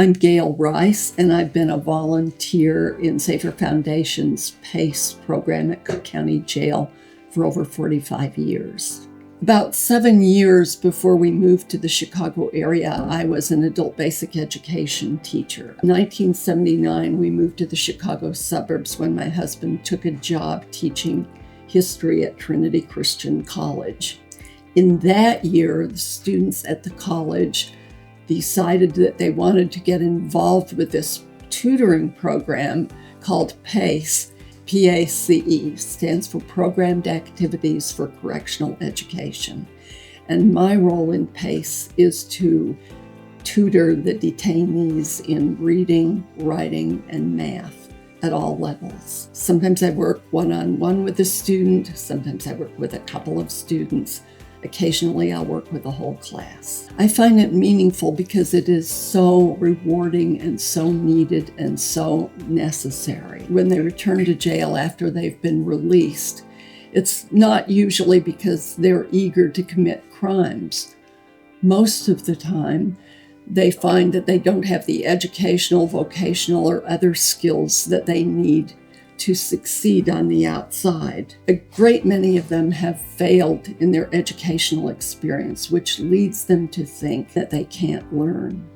I'm Gail Rice, and I've been a volunteer in Safer Foundation's PACE program at Cook County Jail for over 45 years. About 7 years before we moved to the Chicago area, I was an adult basic education teacher. In 1979, we moved to the Chicago suburbs when my husband took a job teaching history at Trinity Christian College. In that year, the students at the college decided that they wanted to get involved with this tutoring program called PACE. PACE stands for Programmed Activities for Correctional Education. And my role in PACE is to tutor the detainees in reading, writing, and math at all levels. Sometimes I work one-on-one with a student, sometimes I work with a couple of students. Occasionally, I'll work with the whole class. I find it meaningful because it is so rewarding and so needed and so necessary. When they return to jail after they've been released, it's not usually because they're eager to commit crimes. Most of the time, they find that they don't have the educational, vocational, or other skills that they need to succeed on the outside. A great many of them have failed in their educational experience, which leads them to think that they can't learn.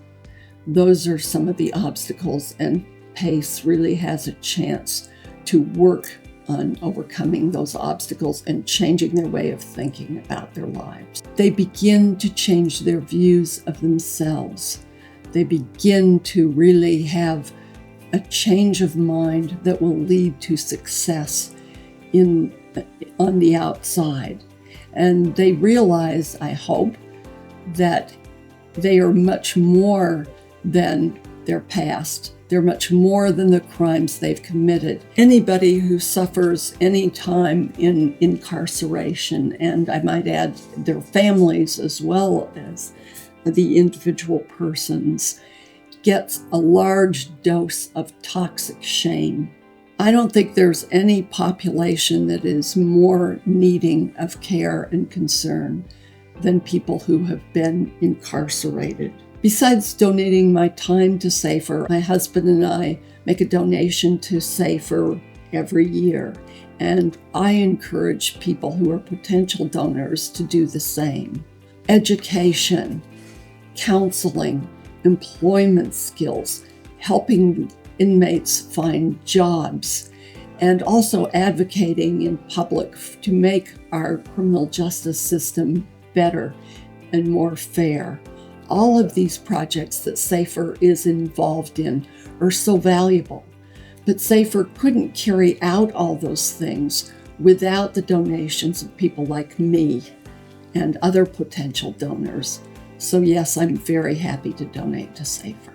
Those are some of the obstacles, and PACE really has a chance to work on overcoming those obstacles and changing their way of thinking about their lives. They begin to change their views of themselves. They begin to really have a change of mind that will lead to success on the outside. And they realize, I hope, that they are much more than their past. They're much more than the crimes they've committed. Anybody who suffers any time in incarceration, and I might add their families as well as the individual persons, gets a large dose of toxic shame. I don't think there's any population that is more needing of care and concern than people who have been incarcerated. Besides donating my time to SAFER, my husband and I make a donation to SAFER every year, and I encourage people who are potential donors to do the same. Education, counseling, employment skills, helping inmates find jobs, and also advocating in public to make our criminal justice system better and more fair. All of these projects that SAFER is involved in are so valuable, but SAFER couldn't carry out all those things without the donations of people like me and other potential donors. So yes, I'm very happy to donate to SAFER.